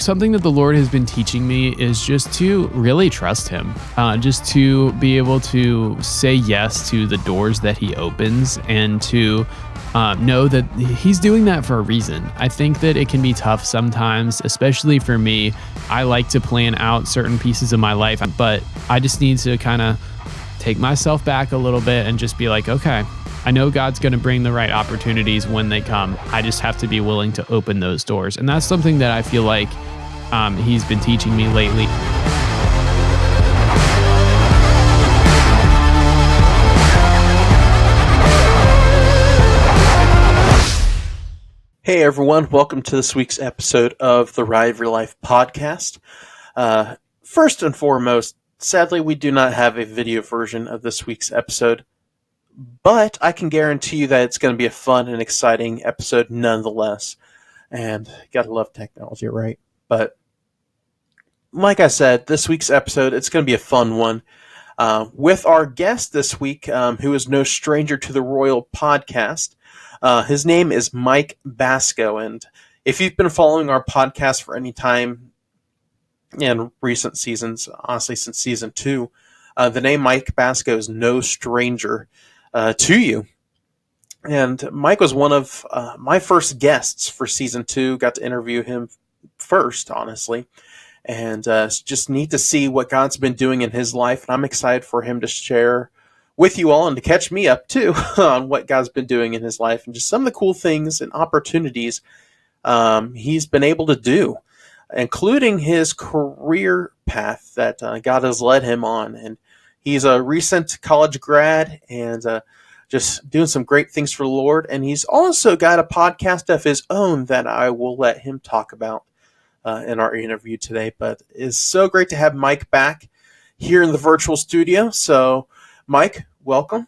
something that the Lord has been teaching me is just to really trust him, just to be able to say yes to the doors that he opens and to know that he's doing that for a reason. I think that it can be tough sometimes, especially for me. I like to plan out certain pieces of my life, but I just need to kind of take myself back a little bit and just be like, okay, I know God's going to bring the right opportunities when they come. I just have to be willing to open those doors. And that's something that I feel like he's been teaching me lately. Hey everyone, welcome to this week's episode of the ROYL Podcast. First and foremost, sadly we do not have a video version of this week's episode, but I can guarantee you that it's going to be a fun and exciting episode nonetheless. And gotta love technology, right? But like I said, this week's episode, it's going to be a fun one. With our guest this week, who is no stranger to the ROYL Podcast. His name is Mike Basko, and if you've been following our podcast for any time in recent seasons, honestly since season 2, the name Mike Basko is no stranger to you. And Mike was one of my first guests for season 2. Got to interview him first, honestly, and it's just neat to see what God's been doing in his life, and I'm excited for him to share with you all and to catch me up too on what God's been doing in his life and just some of the cool things and opportunities he's been able to do, including his career path that God has led him on. And he's a recent college grad and just doing some great things for the Lord. And he's also got a podcast of his own that I will let him talk about in our interview today. But it's so great to have Mike back here in the virtual studio. So Mike, welcome.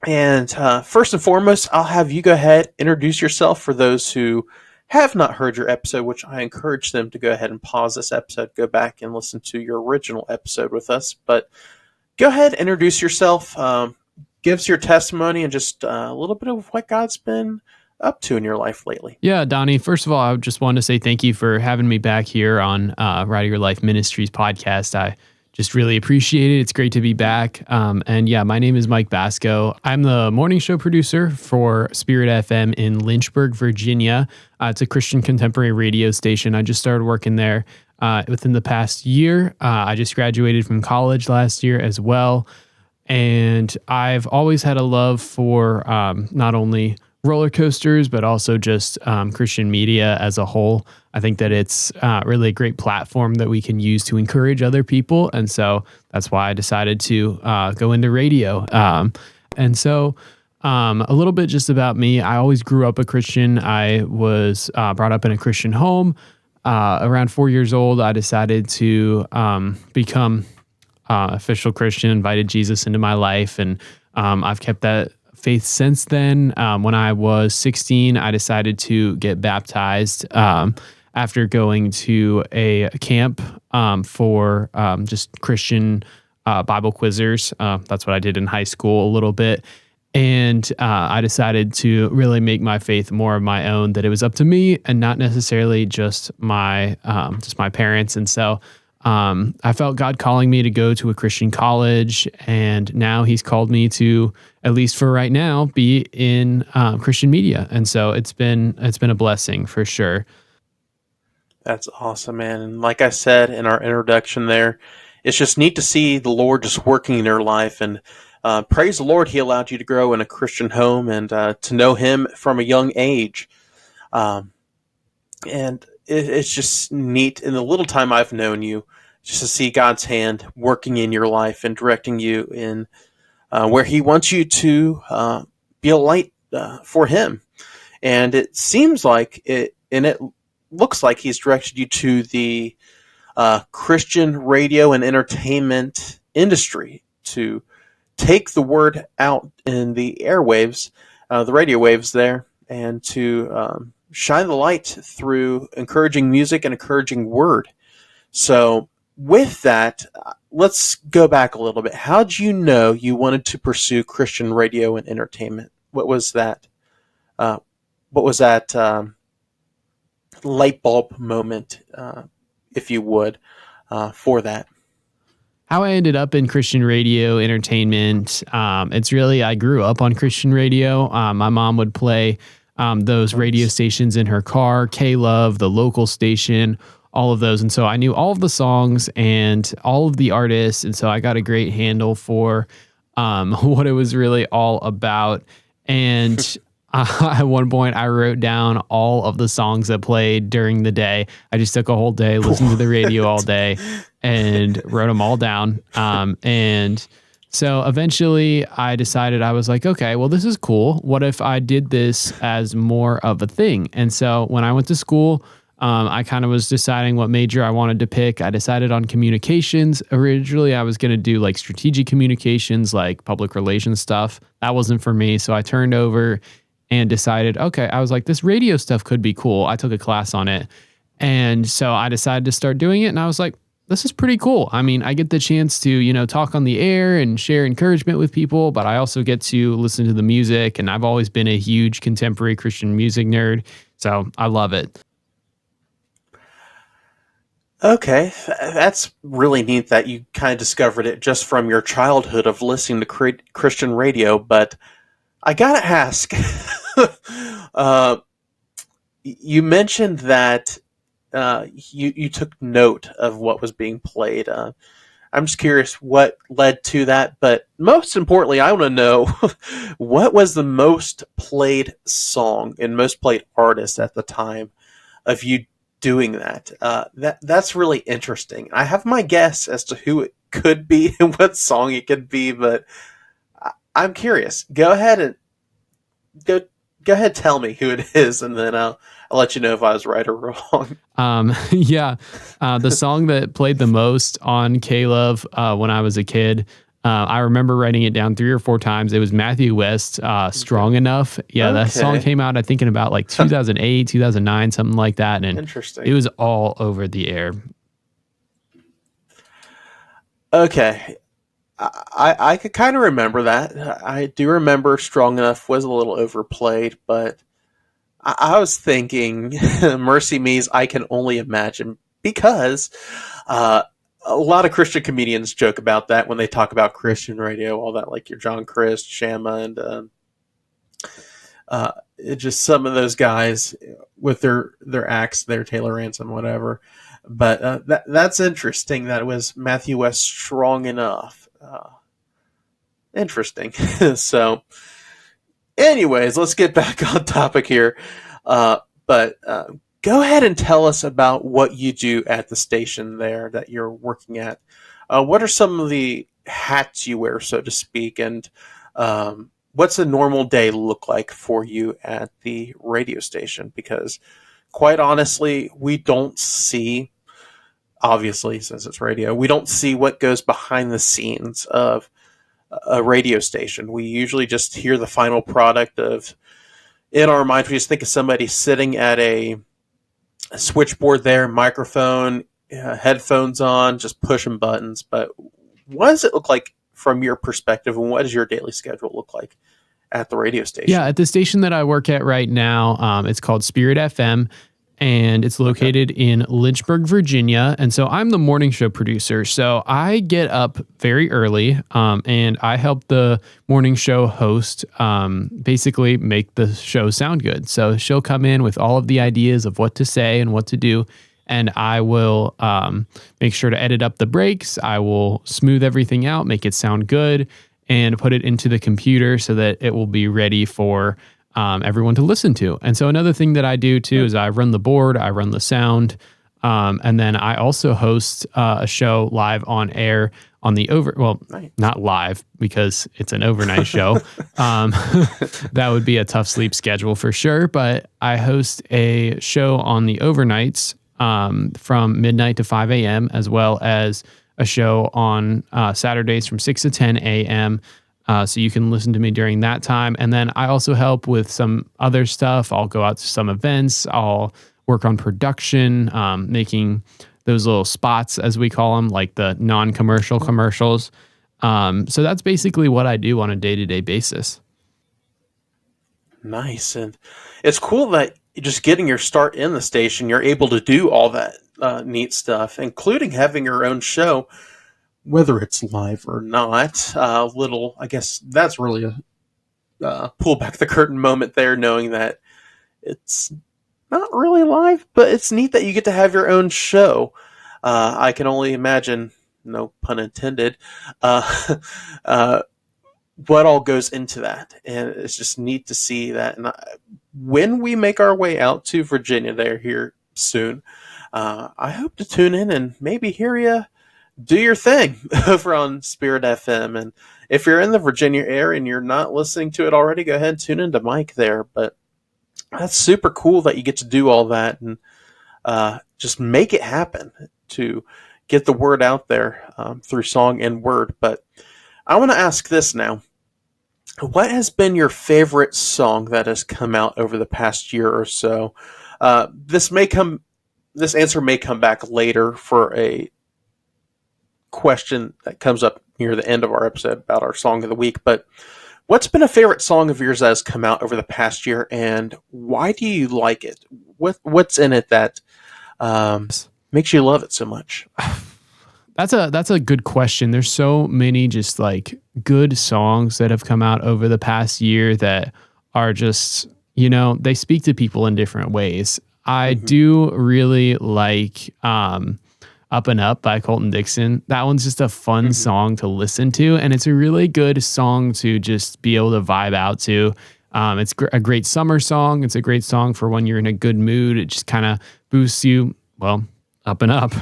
And first and foremost, I'll have you go ahead, introduce yourself for those who have not heard your episode, which I encourage them to go ahead and pause this episode, go back and listen to your original episode with us. But go ahead, introduce yourself, give us your testimony, and just a little bit of what God's been up to in your life lately. Yeah, Donnie, first of all, I just wanted to say thank you for having me back here on ROYL Ministries podcast. I just really appreciate it. It's great to be back. And yeah, my name is Mike Basko. I'm the morning show producer for Spirit FM in Lynchburg, Virginia. It's a Christian contemporary radio station. I just started working there within the past year. I just graduated from college last year as well. And I've always had a love for not only roller coasters, but also just Christian media as a whole. I think that it's really a great platform that we can use to encourage other people. And so that's why I decided to go into radio. And so a little bit just about me. I always grew up a Christian. I was brought up in a Christian home. Around 4 years old, I decided to become official Christian, invited Jesus into my life. And I've kept that faith since then. When I was 16, I decided to get baptized after going to a camp for just Christian Bible quizzers. That's what I did in high school a little bit. And I decided to really make my faith more of my own, that it was up to me and not necessarily just my parents. And so I felt God calling me to go to a Christian college, and now he's called me to, at least for right now, be in Christian media. And so it's been a blessing for sure. That's awesome, man. And like I said in our introduction there, it's just neat to see the Lord just working in your life. And praise the Lord, he allowed you to grow in a Christian home and to know him from a young age. And it's just neat in the little time I've known you, just to see God's hand working in your life and directing you in where he wants you to be a light for him. And it seems like it looks like he's directed you to the Christian radio and entertainment industry to take the word out in the airwaves, the radio waves there, and to shine the light through encouraging music and encouraging word. So with that, let's go back a little bit. How did you know you wanted to pursue Christian radio and entertainment? What was that? Light bulb moment if you would, for that. How I ended up in Christian radio entertainment. It's really, I grew up on Christian radio. My mom would play those radio stations in her car, K-Love, the local station, all of those. And so I knew all of the songs and all of the artists. And so I got a great handle for what it was really all about. And at one point, I wrote down all of the songs that played during the day. I just took a whole day, listened to the radio all day, and wrote them all down. And so eventually I decided, I was like, okay, well, this is cool. What if I did this as more of a thing? And so when I went to school, I kind of was deciding what major I wanted to pick. I decided on communications. Originally, I was going to do like strategic communications, like public relations stuff. That wasn't for me. So I turned over and decided, okay, I was like, this radio stuff could be cool. I took a class on it. And so I decided to start doing it. And I was like, this is pretty cool. I mean, I get the chance to, talk on the air and share encouragement with people, but I also get to listen to the music. And I've always been a huge contemporary Christian music nerd. So I love it. Okay, that's really neat that you kind of discovered it just from your childhood of listening to Christian radio, but I gotta ask, you mentioned that you took note of what was being played. I'm just curious what led to that, but most importantly, I want to know what was the most played song and most played artist at the time of you doing that. That's really interesting. I have my guess as to who it could be and what song it could be, but I'm curious. Go ahead, tell me who it is, and then I'll let you know if I was right or wrong. The song that played the most on K-Love when I was a kid, I remember writing it down 3 or 4 times. It was Matthew West, Strong Enough. Yeah, That song came out, I think, in about like 2008, 2009, something like that. And interesting. It was all over the air. Okay. I could kind of remember that. I do remember Strong Enough was a little overplayed, but I was thinking Mercy Me's I Can Only Imagine, because a lot of Christian comedians joke about that when they talk about Christian radio, all that, like your John Crist, Shamma, and just some of those guys with their acts, their Taylor Ransom, whatever. But that's interesting that it was Matthew West, Strong Enough. Interesting. So, anyways, let's get back on topic here. But go ahead and tell us about what you do at the station there that you're working at. What are some of the hats you wear, so to speak, and what's a normal day look like for you at the radio station? Because quite honestly, we don't see, obviously, since it's radio, we don't see what goes behind the scenes of a radio station. We usually just hear the final product of, in our minds, we just think of somebody sitting at a switchboard there, microphone, headphones on, just pushing buttons. But what does it look like from your perspective, and what does your daily schedule look like at the radio station? Yeah, at the station that I work at right now, it's called Spirit FM, and it's located in Lynchburg, Virginia. And so I'm the morning show producer. So I get up very early, and I help the morning show host basically make the show sound good. So she'll come in with all of the ideas of what to say and what to do, and I will make sure to edit up the breaks. I will smooth everything out, make it sound good, and put it into the computer so that it will be ready for everyone to listen to. And so another thing that I do too is I run the board, I run the sound, and then I also host a show live on air on the not live because it's an overnight show. That would be a tough sleep schedule for sure, but I host a show on the overnights from midnight to 5 a.m. as well as a show on Saturdays from 6 to 10 a.m. So you can listen to me during that time. And then I also help with some other stuff. I'll go out to some events. I'll work on production, making those little spots, as we call them, like the non-commercial commercials. So that's basically what I do on a day-to-day basis. Nice. And it's cool that just getting your start in the station, you're able to do all that neat stuff, including having your own show, whether it's live or not. I guess that's really a pull back the curtain moment there, knowing that it's not really live, but it's neat that you get to have your own show. I can only imagine, no pun intended, what all goes into that. And it's just neat to see that. And when we make our way out to Virginia, they're here soon. I hope to tune in and maybe hear you do your thing over on Spirit FM. And if you're in the Virginia area and you're not listening to it already, go ahead and tune into Mike there. But that's super cool that you get to do all that and just make it happen to get the word out there through song and word. But I want to ask this now. What has been your favorite song that has come out over the past year or so? This answer may come back later for a question that comes up near the end of our episode about our song of the week. But what's been a favorite song of yours that has come out over the past year, and why do you like it? What's in it that makes you love it so much? That's a good question. There's so many just like good songs that have come out over the past year that are just, they speak to people in different ways. I do really like Up and Up by Colton Dixon. That one's just a fun song to listen to, and it's a really good song to just be able to vibe out to. It's a great summer song. It's a great song for when you're in a good mood. It just kind of boosts you, up and up.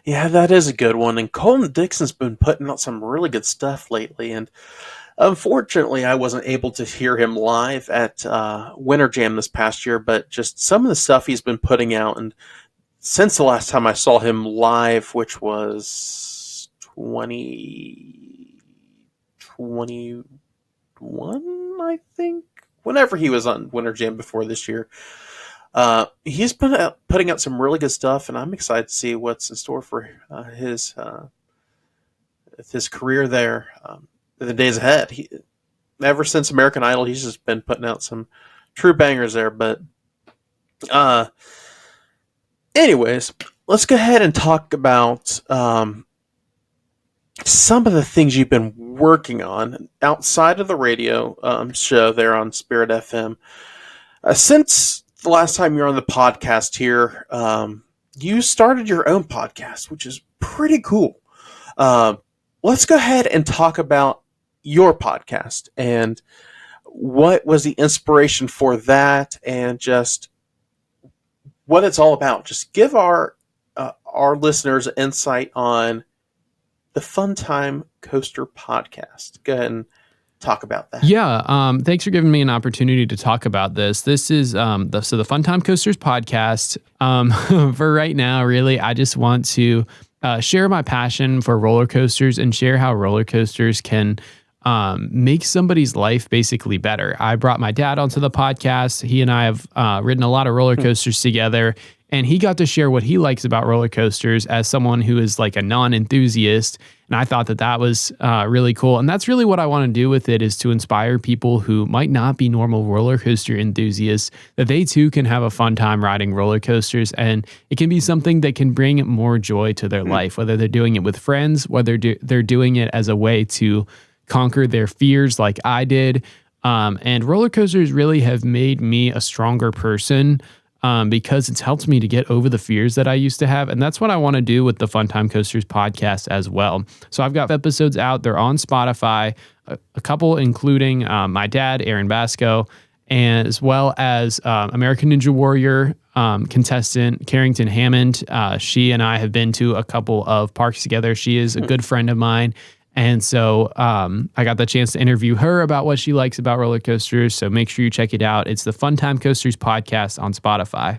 Yeah, that is a good one. And Colton Dixon's been putting out some really good stuff lately. And unfortunately, I wasn't able to hear him live at Winter Jam this past year, but just some of the stuff he's been putting out. And since the last time I saw him live, which was 2021, I think, whenever he was on Winter Jam before this year, he's been putting out some really good stuff, and I'm excited to see what's in store for his career there in the days ahead. Ever since American Idol, he's just been putting out some true bangers there. But anyways, let's go ahead and talk about some of the things you've been working on outside of the radio show there on Spirit FM. Since the last time you were on the podcast here, you started your own podcast, which is pretty cool. Let's go ahead and talk about your podcast and what was the inspiration for that and just what it's all about. Just give our listeners an insight on the FunTime Coaster Podcast. Go ahead and talk about that. Yeah. Thanks for giving me an opportunity to talk about this. This is the FunTime Coasters Podcast. For right now, really, I just want to share my passion for roller coasters and share how roller coasters can make somebody's life basically better. I brought my dad onto the podcast. He and I have ridden a lot of roller coasters together, and he got to share what he likes about roller coasters as someone who is like a non-enthusiast. And I thought that was really cool. And that's really what I want to do with it, is to inspire people who might not be normal roller coaster enthusiasts, that they too can have a fun time riding roller coasters. And it can be something that can bring more joy to their life, whether they're doing it with friends, whether they're doing it as a way to conquer their fears like I did. And roller coasters really have made me a stronger person, because it's helped me to get over the fears that I used to have. And that's what I want to do with the FunTime Coasters Podcast as well. So I've got episodes out. They're on Spotify, a couple including my dad, Aaron Basko, and as well as American Ninja Warrior contestant Carrington Hammond. She and I have been to a couple of parks together. She is a good friend of mine. And so I got the chance to interview her about what she likes about roller coasters. So make sure you check it out. It's the FunTime Coasters Podcast on Spotify.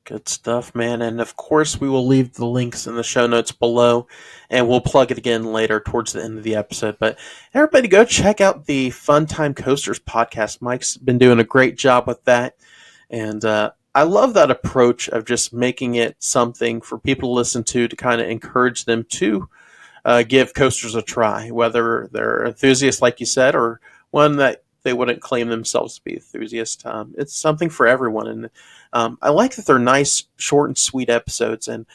Good stuff, man. And of course, we will leave the links in the show notes below, and we'll plug it again later towards the end of the episode. But everybody go check out the FunTime Coasters Podcast. Mike's been doing a great job with that. And I love that approach of just making it something for people to listen to kind of encourage them to give coasters a try, whether they're enthusiasts, like you said, or one that they wouldn't claim themselves to be enthusiasts. It's something for everyone, and I like that they're nice, short and sweet episodes, and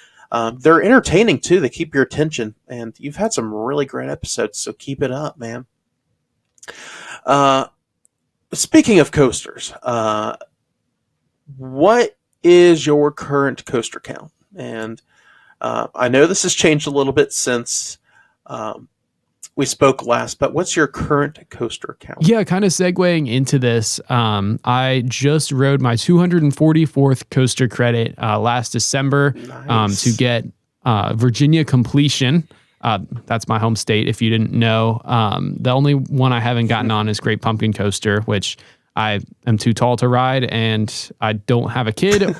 they're entertaining too. They keep your attention, and you've had some really great episodes, so keep it up, man. Speaking of coasters, what is your current coaster count? And I know this has changed a little bit since we spoke last, but what's your current coaster count? Yeah, kind of segueing into this, I just rode my 244th coaster credit last December to get Virginia completion. That's my home state, if you didn't know. The only one I haven't gotten on is Great Pumpkin Coaster, which I am too tall to ride, and I don't have a kid.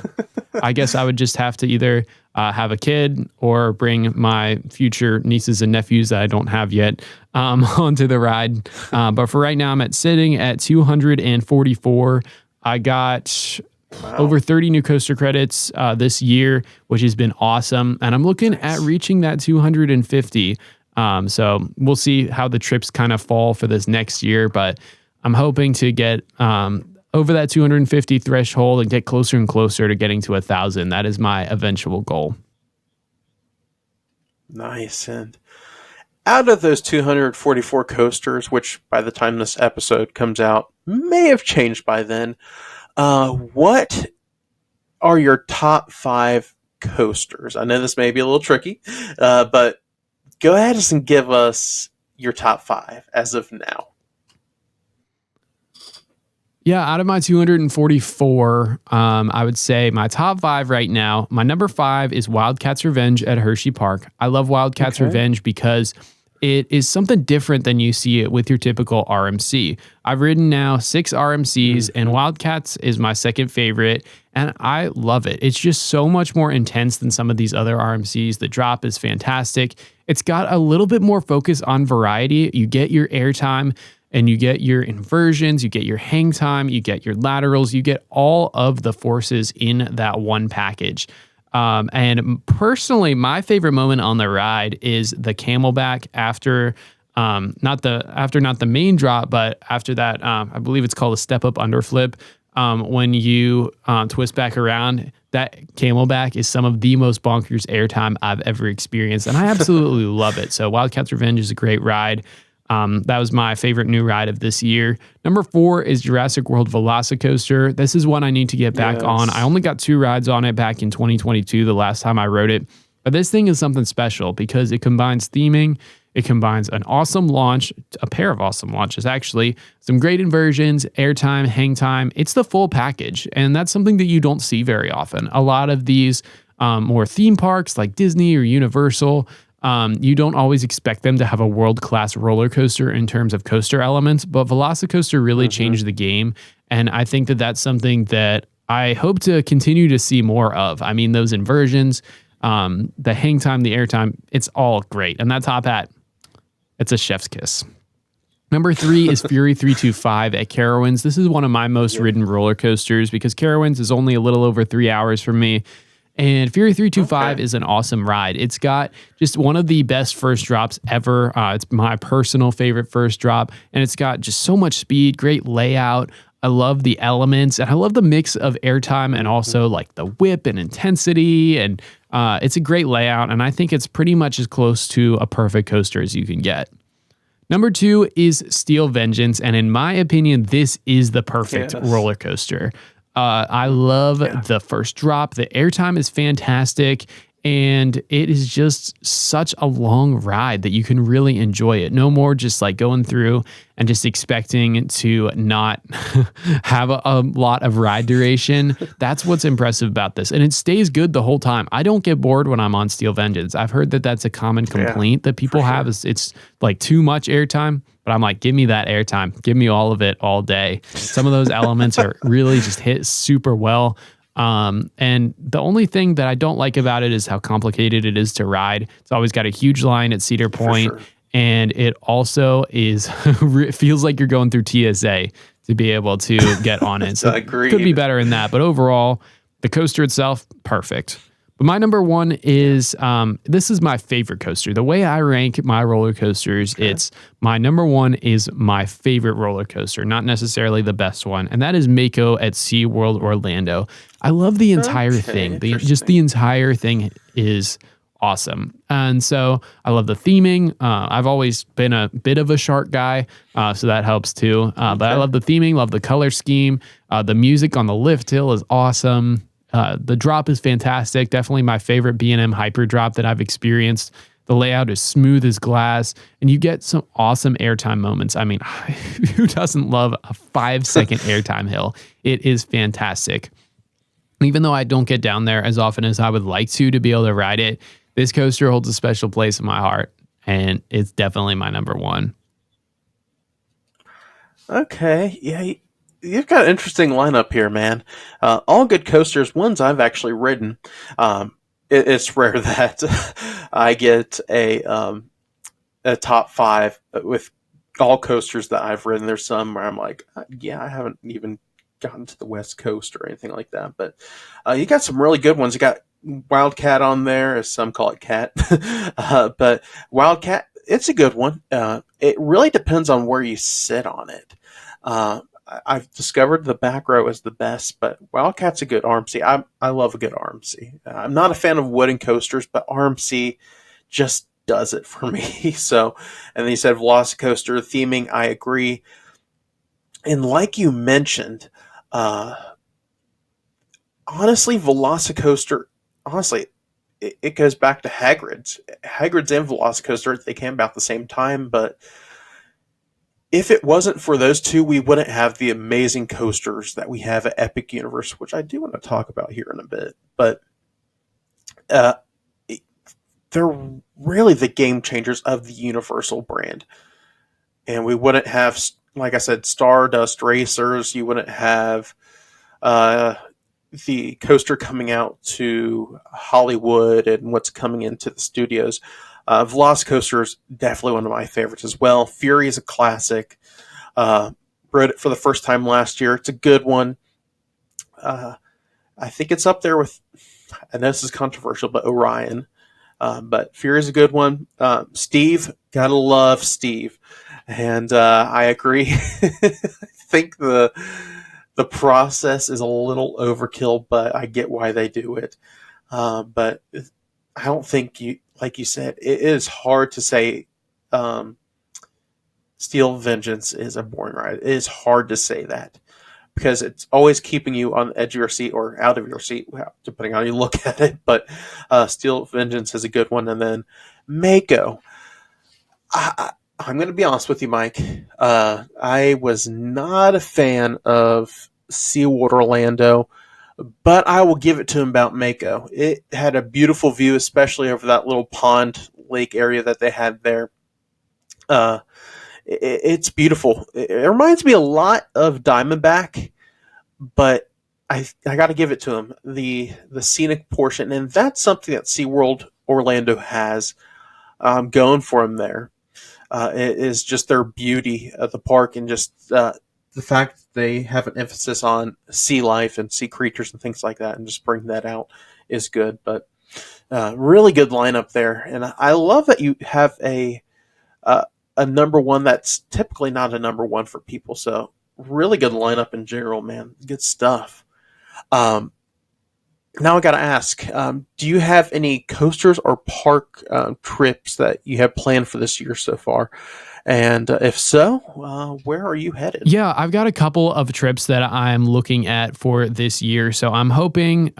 I guess I would just have to either have a kid or bring my future nieces and nephews that I don't have yet onto the ride. But for right now, I'm sitting at 244. I got over 30 new coaster credits this year, which has been awesome. And I'm looking at reaching that 250. So we'll see how the trips kind of fall for this next year. But I'm hoping to get over that 250 threshold and get closer and closer to getting to 1,000. That is my eventual goal. Nice. And out of those 244 coasters, which by the time this episode comes out may have changed by then, what are your top 5 coasters? I know this may be a little tricky, but go ahead and give us your top 5 as of now. Yeah, out of my 244, I would say my top 5 right now, my number 5 is Wildcats Revenge at Hershey Park. I love Wildcats Revenge because it is something different than you see it with your typical RMC. I've ridden now 6 RMCs, and Wildcats is my second favorite, and I love it. It's just so much more intense than some of these other RMCs. The drop is fantastic. It's got a little bit more focus on variety. You get your airtime, and you get your inversions, you get your hang time, you get your laterals, you get all of the forces in that one package. And personally, my favorite moment on the ride is the camelback after not the main drop, but after that, I believe it's called a step up underflip. When you twist back around, that camelback is some of the most bonkers airtime I've ever experienced, and I absolutely love it. So Wildcats Revenge is a great ride. That was my favorite new ride of this year. Number 4 is Jurassic World Velocicoaster. This is one I need to get back on. I only got 2 rides on it back in 2022, the last time I rode it. But this thing is something special because it combines theming, it combines an awesome launch, a pair of awesome launches actually, some great inversions, airtime, hang time. It's the full package, and that's something that you don't see very often. A lot of these more theme parks like Disney or Universal, you don't always expect them to have a world-class roller coaster in terms of coaster elements, but Velocicoaster really changed the game, and I think that that's something that I hope to continue to see more of. I mean, those inversions, the hang time, the air time, it's all great. And that top hat, it's a chef's kiss. Number 3 is Fury 325 at Carowinds. This is one of my most ridden roller coasters because Carowinds is only a little over 3 hours from me. And Fury 325 is an awesome ride. It's got just one of the best first drops ever. It's my personal favorite first drop. And it's got just so much speed, great layout. I love the elements. And I love the mix of airtime and also like the whip and intensity. And it's a great layout. And I think it's pretty much as close to a perfect coaster as you can get. Number 2 is Steel Vengeance. And in my opinion, this is the perfect roller coaster. I love the first drop. The airtime is fantastic, and it is just such a long ride that you can really enjoy it. No more just like going through and just expecting to not have a lot of ride duration. That's what's impressive about this. And it stays good the whole time. I don't get bored when I'm on Steel Vengeance. I've heard that that's a common complaint that people have is it's like too much airtime. But I'm like, give me that airtime. Give me all of it all day. Some of those elements are really just hit super well. And the only thing that I don't like about it is how complicated it is to ride. It's always got a huge line at Cedar Point. And it also is feels like you're going through TSA to be able to get on it. So it could be better in that. But overall, the coaster itself, perfect. But my number one is, this is my favorite coaster. The way I rank my roller coasters, it's my number one is my favorite roller coaster, not necessarily the best one. And that is Mako at SeaWorld Orlando. I love the entire thing. Just the entire thing is awesome. And so I love the theming. I've always been a bit of a shark guy, so that helps too. But I love the theming, love the color scheme. The music on the lift hill is awesome. The drop is fantastic. Definitely my favorite B&M hyper drop that I've experienced. The layout is smooth as glass, and you get some awesome airtime moments. I mean, who doesn't love a 5-second airtime hill? It is fantastic. Even though I don't get down there as often as I would like to be able to ride it, this coaster holds a special place in my heart, and it's definitely my number one. Okay, yeah, you've got an interesting lineup here, man. All good coasters, ones I've actually ridden. It's rare that I get a top 5 with all coasters that I've ridden. There's some where I'm like, yeah, I haven't even gotten to the West Coast or anything like that. But you got some really good ones. You got Wildcat on there, as some call it Cat. But Wildcat, it's a good one. It really depends on where you sit on it. I've discovered the back row is the best, but Wildcat's a good RMC. I love a good RMC. I'm not a fan of wooden coasters, but RMC just does it for me. So, and then you said Velocicoaster theming, I agree. And like you mentioned, honestly, Velocicoaster, it goes back to Hagrid's. Hagrid's and Velocicoaster, they came about the same time, but if it wasn't for those two, we wouldn't have the amazing coasters that we have at Epic Universe, which I do want to talk about here in a bit. But they're really the game changers of the Universal brand. And we wouldn't have, like I said, Stardust Racers. You wouldn't have the coaster coming out to Hollywood and what's coming into the studios. Velocicoaster is definitely one of my favorites as well. Fury is a classic. Rode it for the first time last year. It's a good one. I think it's up there with, I know this is controversial, but Orion. But Fury is a good one. Steve, gotta love Steve. And I agree. I think the process is a little overkill, but I get why they do it. But I don't think like you said, it is hard to say Steel Vengeance is a boring ride. It is hard to say that because it's always keeping you on the edge of your seat or out of your seat, depending on how you look at it. But Steel Vengeance is a good one. And then Mako. I'm going to be honest with you, Mike. I was not a fan of SeaWorld Orlando, but I will give it to him about Mako. It had a beautiful view, especially over that little pond lake area that they had there. It's beautiful. It reminds me a lot of Diamondback, but I got to give it to him. The scenic portion, and that's something that SeaWorld Orlando has going for him there. It is just their beauty of the park and just the fact that they have an emphasis on sea life and sea creatures and things like that, and just bring that out is good. But really good lineup there, and I love that you have a number one that's typically not a number one for people. So really good lineup in general, man. Good stuff. Now I got to ask, do you have any coasters or park trips that you have planned for this year so far? And if so, where are you headed? Yeah, I've got a couple of trips that I'm looking at for this year. So I'm hoping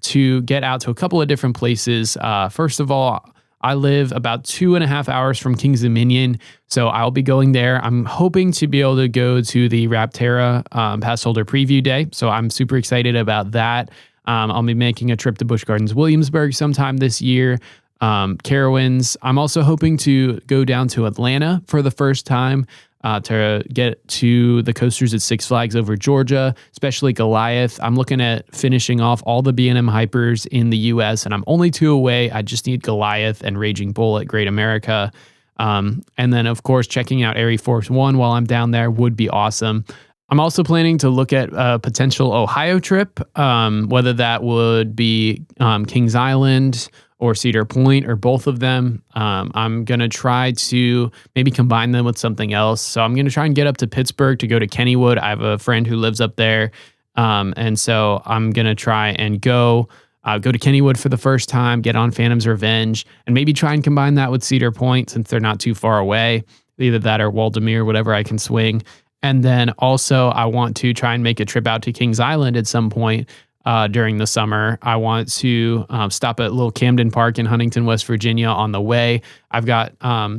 to get out to a couple of different places. First of all, I live about 2.5 hours from Kings Dominion, so I'll be going there. I'm hoping to be able to go to the Rapterra Pass Holder Preview Day, so I'm super excited about that. I'll be making a trip to Busch Gardens Williamsburg sometime this year. Carowinds. I'm also hoping to go down to Atlanta for the first time to get to the coasters at Six Flags over Georgia, especially Goliath. I'm looking at finishing off all the B&M hypers in the U.S., and I'm only 2 away. I just need Goliath and Raging Bull at Great America. And then, of course, checking out Air Force One while I'm down there would be awesome. I'm also planning to look at a potential Ohio trip, whether that would be Kings Island or Cedar Point or both of them. I'm going to try to maybe combine them with something else. So I'm going to try and get up to Pittsburgh to go to Kennywood. I have a friend who lives up there. And so I'm going to try and go to Kennywood for the first time, get on Phantom's Revenge, and maybe try and combine that with Cedar Point since they're not too far away. Either that or Waldemere, whatever I can swing. And then also I want to try and make a trip out to Kings Island at some point during the summer. I want to stop at little Camden Park in Huntington, West Virginia on the way. I've got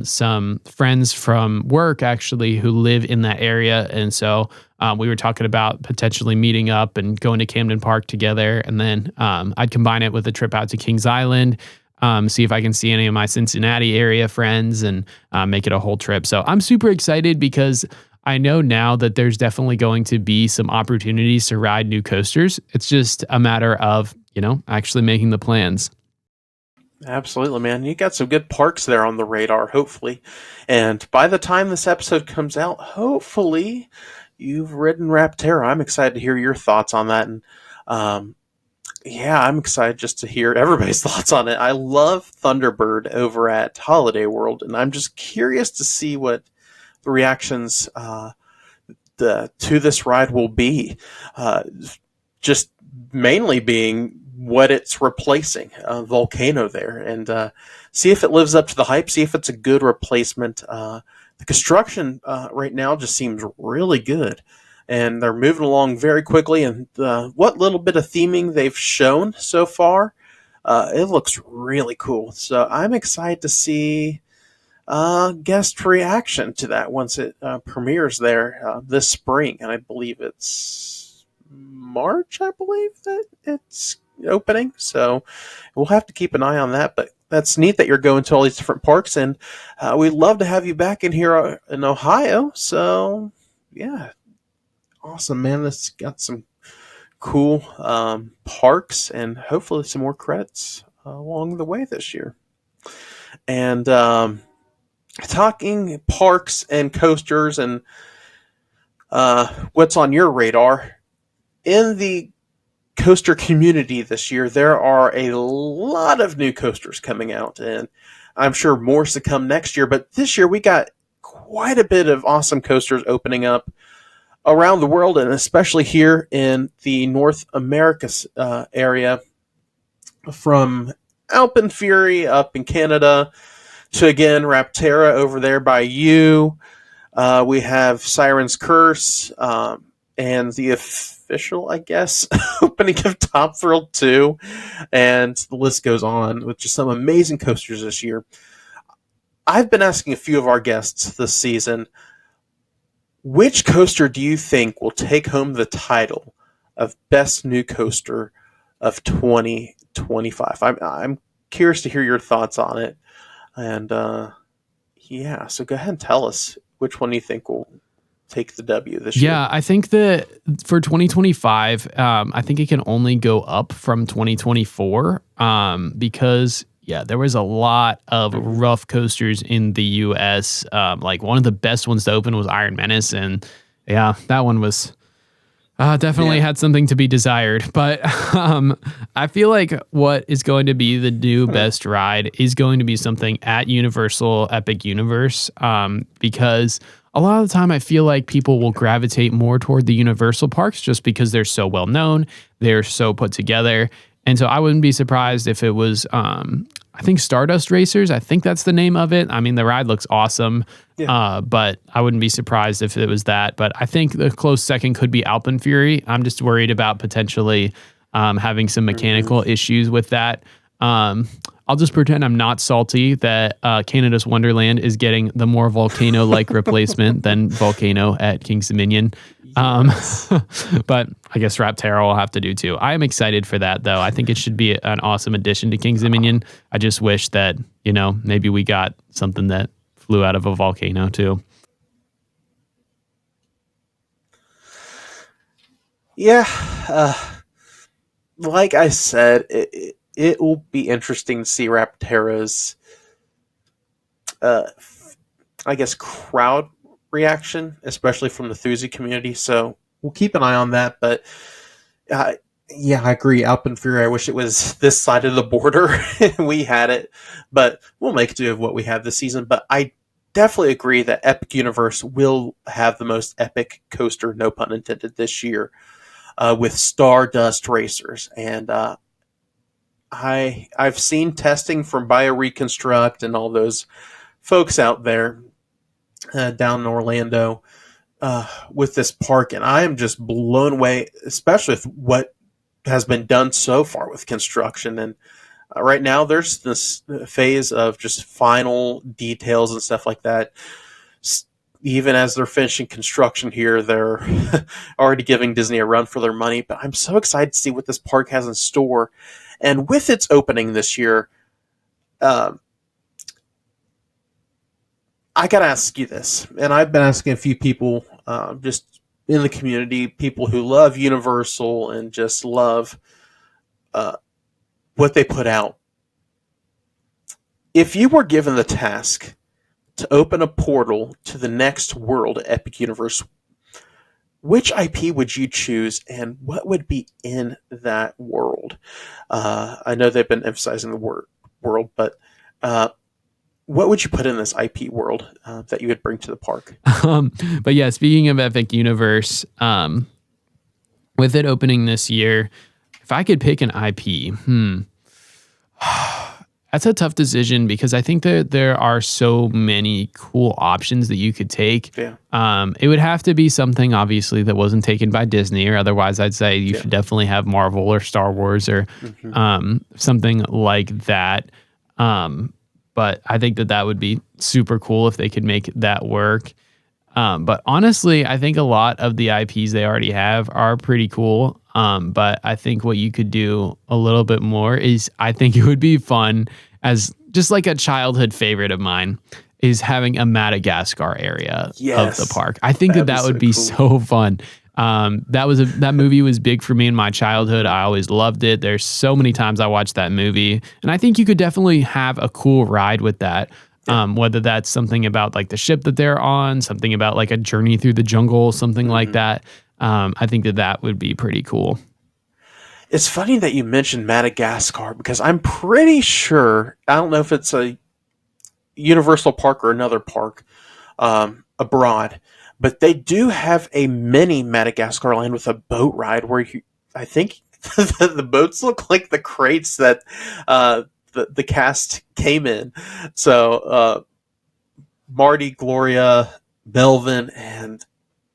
some friends from work actually who live in that area. And so we were talking about potentially meeting up and going to Camden Park together. And then I'd combine it with a trip out to Kings Island, see if I can see any of my Cincinnati area friends and make it a whole trip. So I'm super excited because I know now that there's definitely going to be some opportunities to ride new coasters. It's just a matter of, actually making the plans. Absolutely, man. You got some good parks there on the radar, hopefully. And by the time this episode comes out, hopefully you've ridden Rapterra. I'm excited to hear your thoughts on that. And I'm excited just to hear everybody's thoughts on it. I love Thunderbird over at Holiday World, and I'm just curious to see what the reactions to this ride will be. Just mainly being what it's replacing, Volcano there, and see if it lives up to the hype, see if it's a good replacement. The construction right now just seems really good, and they're moving along very quickly, and what little bit of theming they've shown so far, it looks really cool. So I'm excited to see guest reaction to that once it premieres there this spring, and I believe it's March, I believe that it's opening, so we'll have to keep an eye on that. But that's neat that you're going to all these different parks, and we'd love to have you back in here in Ohio. So yeah, awesome, man. This got some cool parks and hopefully some more credits along the way this year. And talking parks and coasters and what's on your radar, in the coaster community this year, there are a lot of new coasters coming out, and I'm sure more to come next year. But this year we got quite a bit of awesome coasters opening up around the world, and especially here in the North America area, from Alpen Fury up in Canada to, again, Rapterra over there by you. We have Siren's Curse and the official, I guess, opening of Top Thrill 2. And the list goes on with just some amazing coasters this year. I've been asking a few of our guests this season, which coaster do you think will take home the title of Best New Coaster of 2025? I'm curious to hear your thoughts on it. And so go ahead and tell us which one you think will take the W this year. Yeah, I think that for 2025, I think it can only go up from 2024 because, there was a lot of rough coasters in the U.S. Like one of the best ones to open was Iron Menace, and that one was definitely had something to be desired. But I feel like what is going to be the new best ride is going to be something at Universal Epic Universe, because a lot of the time I feel like people will gravitate more toward the Universal parks just because they're so well known, they're so put together. And so I wouldn't be surprised if it was, I think Stardust Racers. I think that's the name of it. I mean, the ride looks awesome, but I wouldn't be surprised if it was that. But I think the close second could be Alpen Fury. I'm just worried about potentially having some mechanical issues with that. I'll just pretend I'm not salty that Canada's Wonderland is getting the more volcano-like replacement than Volcano at King's Dominion. But I guess Rapterra will have to do too. I am excited for that, though. I think it should be an awesome addition to King's Dominion. I just wish that, maybe we got something that flew out of a volcano too. Yeah. Like I said, it will be interesting to see Rapterra's, crowd reaction, especially from the Thuzy community. So we'll keep an eye on that. But yeah, I agree. Alpine Fury, I wish it was this side of the border. We had it, but we'll make do of what we have this season. But I definitely agree that Epic Universe will have the most epic coaster, no pun intended, this year with Stardust Racers. And I've seen testing from BioReconstruct and all those folks out there down in Orlando with this park, and I am just blown away, especially with what has been done so far with construction. And right now there's this phase of just final details and stuff like that. Even as they're finishing construction here, they're already giving Disney a run for their money. But I'm so excited to see what this park has in store. And with its opening this year, I got to ask you this, and I've been asking a few people just in the community, people who love Universal and just love what they put out. If you were given the task to open a portal to the next world at Epic Universe, which IP would you choose, and what would be in that world? I know they've been emphasizing the word world, but what would you put in this IP world that you would bring to the park? But yeah, speaking of Epic Universe, with it opening this year, if I could pick an IP, that's a tough decision because I think that there are so many cool options that you could take. Yeah. It would have to be something, obviously, that wasn't taken by Disney, or otherwise I'd say you should definitely have Marvel or Star Wars or something like that. But I think that would be super cool if they could make that work. But honestly, I think a lot of the IPs they already have are pretty cool. But I think what you could do a little bit more is, I think it would be fun, as just like a childhood favorite of mine, is having a Madagascar area of the park. I think that would be so fun. That movie was big for me in my childhood. I always loved it. There's so many times I watched that movie, and I think you could definitely have a cool ride with that. Whether that's something about like the ship that they're on, something about like a journey through the jungle, something like that. I think that would be pretty cool. It's funny that you mentioned Madagascar, because I'm pretty sure, I don't know if it's a Universal park or another park abroad, but they do have a mini Madagascar land with a boat ride where I think the boats look like the crates that the cast came in. So Marty, Gloria, Melvin, and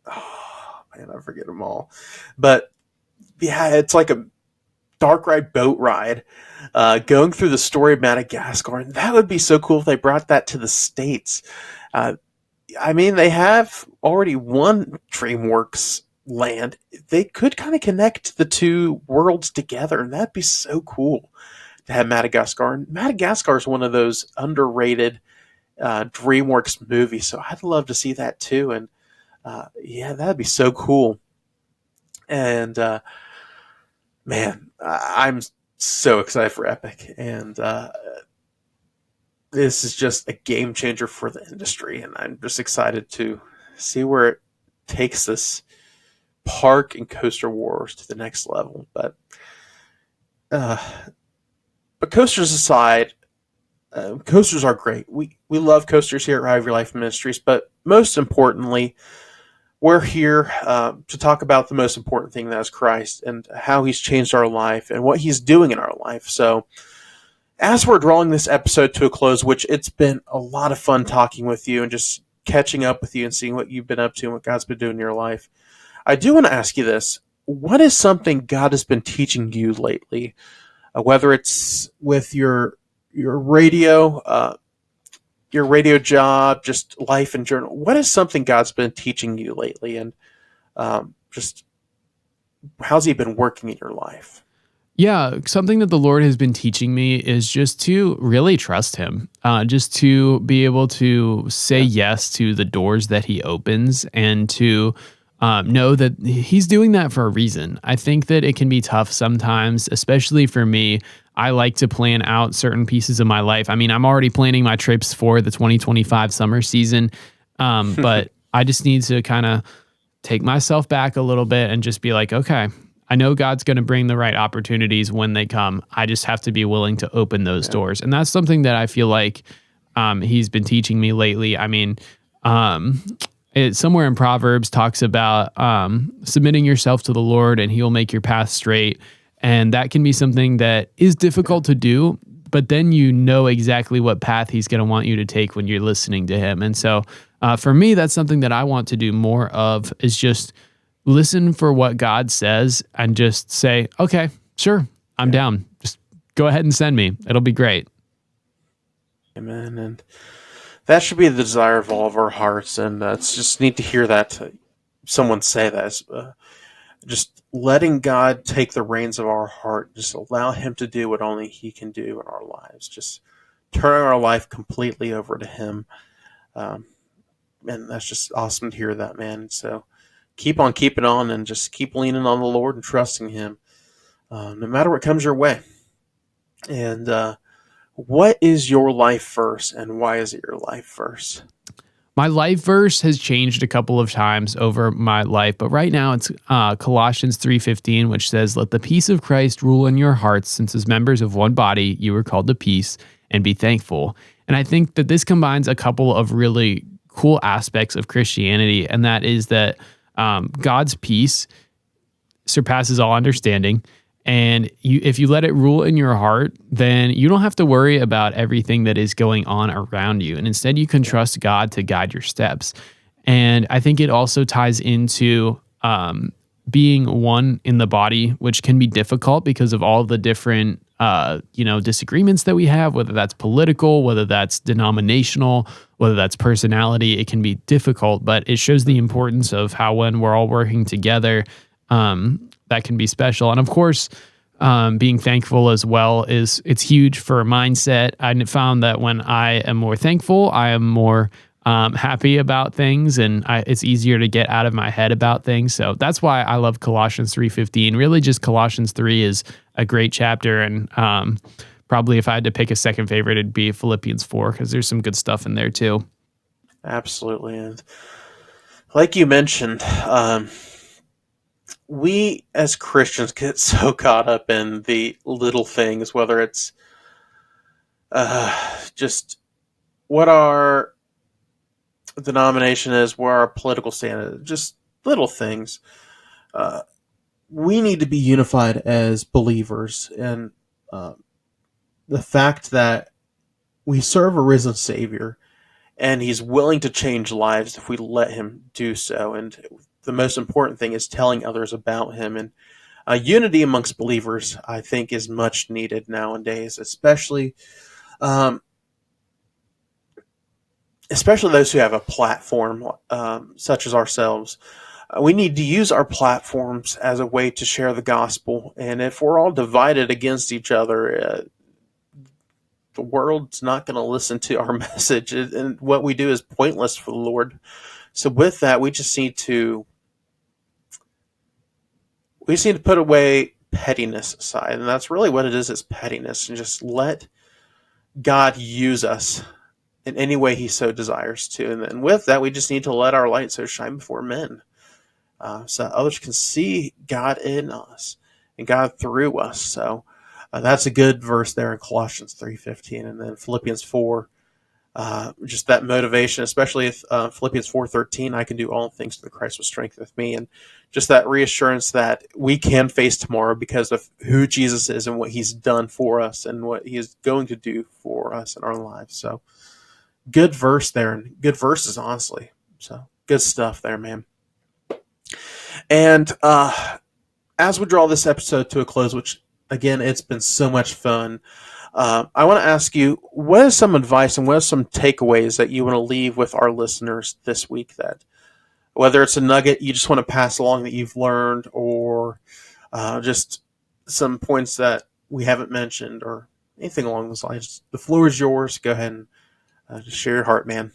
I forget them all. But yeah, it's like a dark ride boat ride going through the story of Madagascar. And that would be so cool if they brought that to the States. I mean, they have already one DreamWorks land. They could kind of connect the two worlds together, and that'd be so cool to have Madagascar. And Madagascar is one of those underrated DreamWorks movies, so I'd love to see that too. And yeah, that'd be so cool. And man, I'm so excited for Epic, and this is just a game changer for the industry, and I'm just excited to see where it takes this park and coaster wars to the next level. But coasters aside, coasters are great. We love coasters here at Ride Your Life Ministries, but most importantly, we're here to talk about the most important thing, that is Christ, and how he's changed our life and what he's doing in our life. So as we're drawing this episode to a close, which it's been a lot of fun talking with you and just catching up with you and seeing what you've been up to and what God's been doing in your life, I do want to ask you this. What is something God has been teaching you lately? Whether it's with your radio job, just life in general. What is something God's been teaching you lately? And just how's he been working in your life? Yeah, something that the Lord has been teaching me is just to really trust him, just to be able to say yes to the doors that he opens, and to know that he's doing that for a reason. I think that it can be tough sometimes, especially for me. I like to plan out certain pieces of my life. I mean, I'm already planning my trips for the 2025 summer season, but I just need to kind of take myself back a little bit and just be like, okay, I know God's going to bring the right opportunities when they come. I just have to be willing to open those doors. And that's something that I feel like he's been teaching me lately. I mean, it somewhere in Proverbs talks about submitting yourself to the Lord and he will make your path straight. And that can be something that is difficult to do, but then you know exactly what path he's going to want you to take when you're listening to him. And so for me, that's something that I want to do more of, is just listen for what God says and just say, okay, sure, I'm down. Just go ahead and send me. It'll be great. Amen. And that should be the desire of all of our hearts. And it's just neat to hear that someone say that. Just letting God take the reins of our heart, just allow him to do what only he can do in our lives. Just turn our life completely over to him. And that's just awesome to hear that, man. So keep on keeping on and just keep leaning on the Lord and trusting him, no matter what comes your way. And what is your life verse, and why is it your life verse? My life verse has changed a couple of times over my life, but right now it's Colossians 3:15, which says, "Let the peace of Christ rule in your hearts, since as members of one body you were called to peace, and be thankful." And I think that this combines a couple of really cool aspects of Christianity, and that is that God's peace surpasses all understanding. And if you let it rule in your heart, then you don't have to worry about everything that is going on around you. And instead, you can trust God to guide your steps. And I think it also ties into being one in the body, which can be difficult because of all the different disagreements that we have, whether that's political, whether that's denominational, whether that's personality. It can be difficult, but it shows the importance of how when we're all working together, that can be special. And of course, being thankful as well it's huge for mindset. I found that when I am more thankful, I am more happy about things, and it's easier to get out of my head about things. So that's why I love Colossians 3:15. Really, just Colossians 3 is a great chapter, and probably if I had to pick a second favorite, it'd be Philippians 4, because there's some good stuff in there too. Absolutely. And like you mentioned, we as Christians get so caught up in the little things, whether it's just what our denomination is, where our political stand is, just little things. We need to be unified as believers, and the fact that we serve a risen Savior, and he's willing to change lives if we let him do so. And the most important thing is telling others about him. And unity amongst believers, I think, is much needed nowadays, especially those who have a platform such as ourselves. We need to use our platforms as a way to share the gospel. And if we're all divided against each other, the world's not going to listen to our message, and what we do is pointless for the Lord. So with that, we just need to put away pettiness aside, and that's really what it is pettiness, and just let God use us in any way he so desires to. And then with that, we just need to let our light so shine before men, so that others can see God in us and God through us. So that's a good verse there in Colossians 3:15. And then Philippians 4, just that motivation, especially if Philippians 4:13, I can do all things through Christ who strengtheneth me. And just that reassurance that we can face tomorrow because of who Jesus is and what he's done for us and what he is going to do for us in our lives. So good verse there, and good verses, honestly. So good stuff there, man. And as we draw this episode to a close, which, again, it's been so much fun, I want to ask you, what is some advice and what are some takeaways that you want to leave with our listeners this week, that whether it's a nugget you just want to pass along that you've learned, or just some points that we haven't mentioned, or anything along those lines? The floor is yours. Go ahead and just share your heart, man.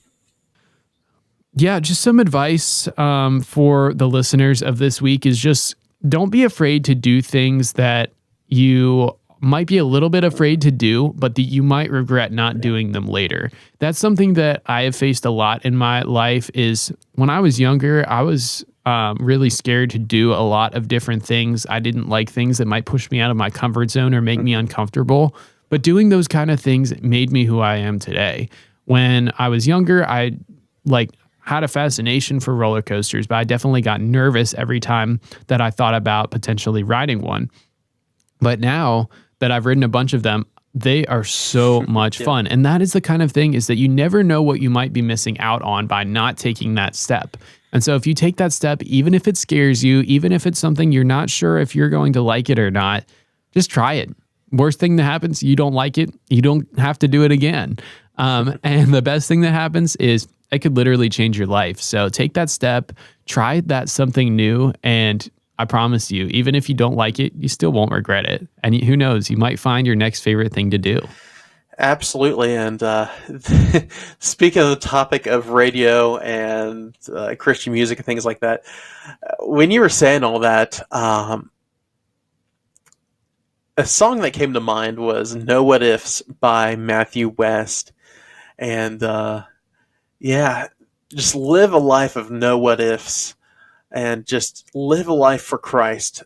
Yeah, just some advice for the listeners of this week is just don't be afraid to do things that you might be a little bit afraid to do, but that you might regret not doing them later. That's something that I have faced a lot in my life. Is when I was younger, I was really scared to do a lot of different things. I didn't like things that might push me out of my comfort zone or make me uncomfortable. But doing those kind of things made me who I am today. When I was younger, I had a fascination for roller coasters, but I definitely got nervous every time that I thought about potentially riding one. But now that I've ridden a bunch of them, they are so much fun. And that is the kind of thing, is that you never know what you might be missing out on by not taking that step. And so if you take that step, even if it scares you, even if it's something you're not sure if you're going to like it or not, just try it. Worst thing that happens, you don't like it, you don't have to do it again. And the best thing that happens is it could literally change your life. So take that step, try that something new, and I promise you, even if you don't like it, you still won't regret it. And who knows, you might find your next favorite thing to do. Absolutely. And speaking of the topic of radio and Christian music and things like that, when you were saying all that, a song that came to mind was No What Ifs by Matthew West. And just live a life of no what ifs, and just live a life for Christ.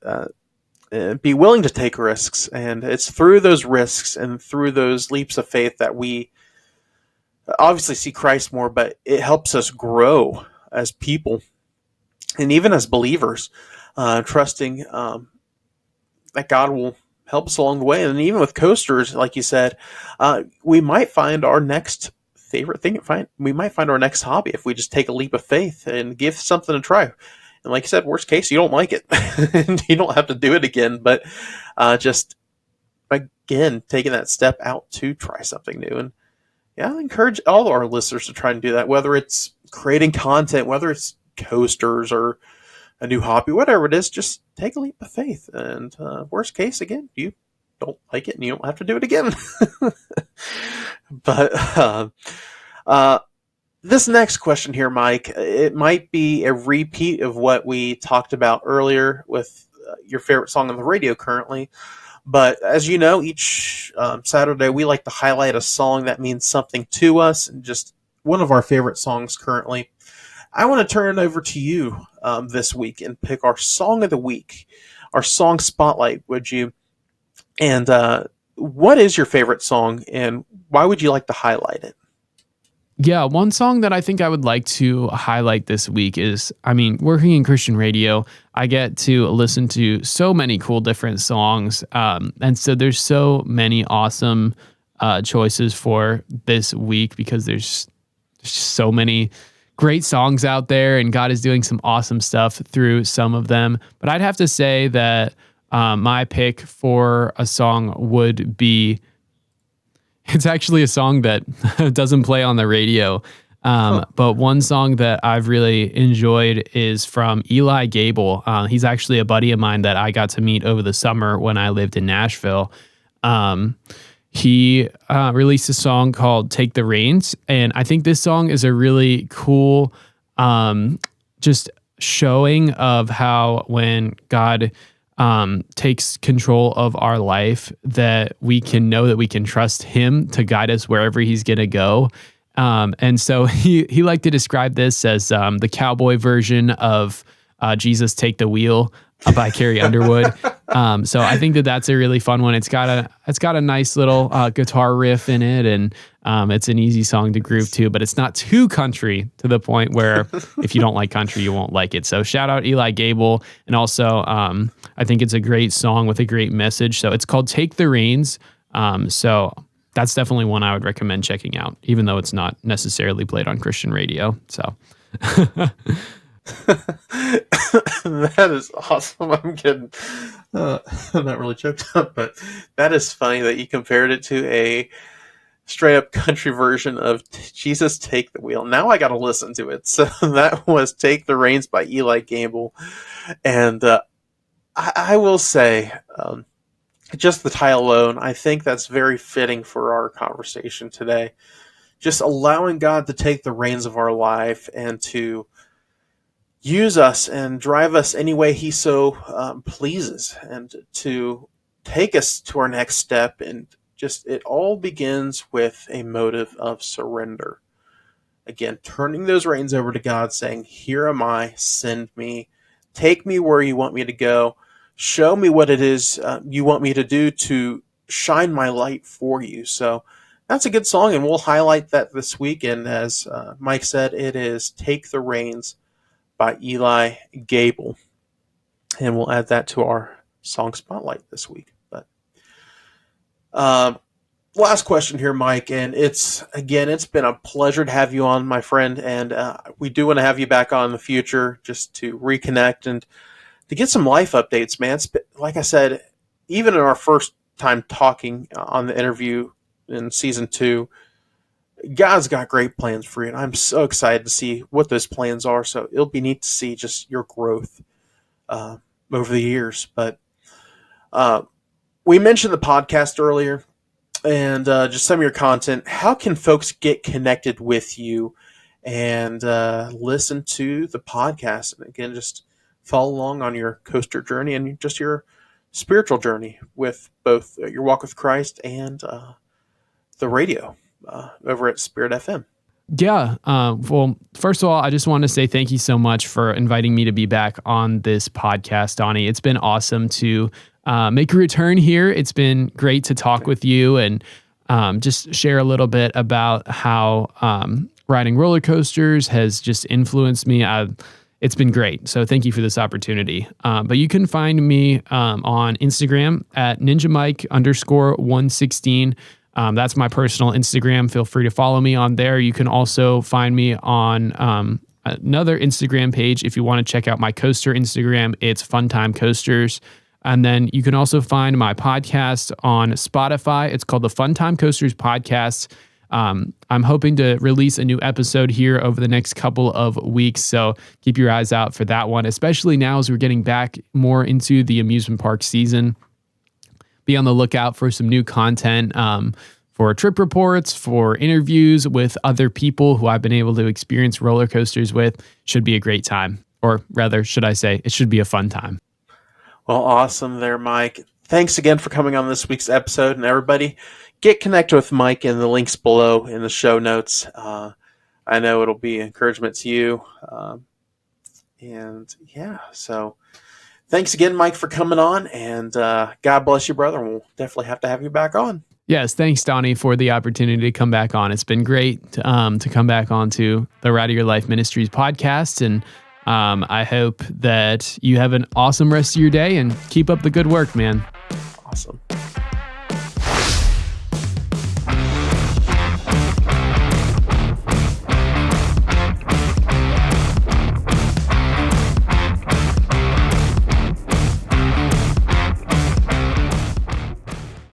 And be willing to take risks. And it's through those risks and through those leaps of faith that we obviously see Christ more, but it helps us grow as people and even as believers, trusting that God will help us along the way. And even with coasters, like you said, we might find our next favorite thing. We might find our next hobby if we just take a leap of faith and give something a try. And like I said, worst case, you don't like it. And you don't have to do it again. But just, again, taking that step out to try something new. And I encourage all our listeners to try and do that, whether it's creating content, whether it's coasters or a new hobby, whatever it is, just take a leap of faith. And worst case, again, you don't like it and you don't have to do it again. But this next question here, Mike, it might be a repeat of what we talked about earlier with your favorite song on the radio currently. But as you know, each Saturday we like to highlight a song that means something to us, and just one of our favorite songs currently. I want to turn it over to you this week and pick our song of the week, our song spotlight, would you? And what is your favorite song, and why would you like to highlight it? Yeah, one song that I think I would like to highlight this week is, working in Christian radio, I get to listen to so many cool different songs. And so there's so many awesome choices for this week, because there's so many great songs out there, and God is doing some awesome stuff through some of them. But I'd have to say that my pick for a song would be, it's actually a song that doesn't play on the radio. But one song that I've really enjoyed is from Eli Gable. He's actually a buddy of mine that I got to meet over the summer when I lived in Nashville. He released a song called Take the Reins. And I think this song is a really cool just showing of how when God takes control of our life, that we can know that we can trust him to guide us wherever he's going to go. And so he liked to describe this as the cowboy version of Jesus Take the Wheel by Carrie Underwood. So I think that that's a really fun one. It's got a nice little guitar riff in it, and it's an easy song to groove to, but it's not too country to the point where if you don't like country, you won't like it. So shout out Eli Gable. And also, I think it's a great song with a great message. So it's called Take the Reins. So that's definitely one I would recommend checking out, even though it's not necessarily played on Christian radio. So that is awesome. I'm kidding. I'm not really choked up, but that is funny that you compared it to a straight up country version of Jesus Take the Wheel. Now I got to listen to it. So that was Take the Reins by Eli Gable. And I will say, just the title alone, I think that's very fitting for our conversation today. Just allowing God to take the reins of our life and to use us and drive us any way he so pleases, and to take us to our next step. And just, it all begins with a motive of surrender. Again, turning those reins over to God, saying, here am I, send me, take me where you want me to go, show me what it is you want me to do to shine my light for you. So that's a good song, and we'll highlight that this week. And as Mike said, it is Take the Reins by Eli Gable. And we'll add that to our song spotlight this week. But last question here, Mike, and it's been a pleasure to have you on, my friend, and we do want to have you back on in the future just to reconnect and to get some life updates, man. Like I said, even in our first time talking on the interview in season 2, God's got great plans for you, and I'm so excited to see what those plans are. So it'll be neat to see just your growth over the years. But we mentioned the podcast earlier, and just some of your content. How can folks get connected with you and listen to the podcast? And again, just follow along on your coaster journey and just your spiritual journey with both your walk with Christ and the radio over at Spirit FM. Yeah. Well, first of all, I just want to say thank you so much for inviting me to be back on this podcast, Donnie. It's been awesome to make a return here. It's been great to talk with you and just share a little bit about how riding roller coasters has just influenced me. It's been great. So thank you for this opportunity. But you can find me on Instagram at ninjamike_116. That's my personal Instagram. Feel free to follow me on there. You can also find me on another Instagram page if you want to check out my coaster Instagram. It's FunTime Coasters. And then you can also find my podcast on Spotify. It's called the FunTime Coasters Podcast. I'm hoping to release a new episode here over the next couple of weeks, so keep your eyes out for that one, especially now as we're getting back more into the amusement park season. Be on the lookout for some new content, for trip reports, for interviews with other people who I've been able to experience roller coasters with. Should be a great time, or rather, should I say, it should be a fun time. Well, awesome there, Mike. Thanks again for coming on this week's episode, and everybody, get connected with Mike in the links below in the show notes. I know it'll be encouragement to you. And yeah, so thanks again, Mike, for coming on, and God bless you, brother. We'll definitely have to have you back on. Yes, thanks, Donnie, for the opportunity to come back on. It's been great to come back onto the Ride of Your Life Ministries podcast, and I hope that you have an awesome rest of your day and keep up the good work, man. Awesome.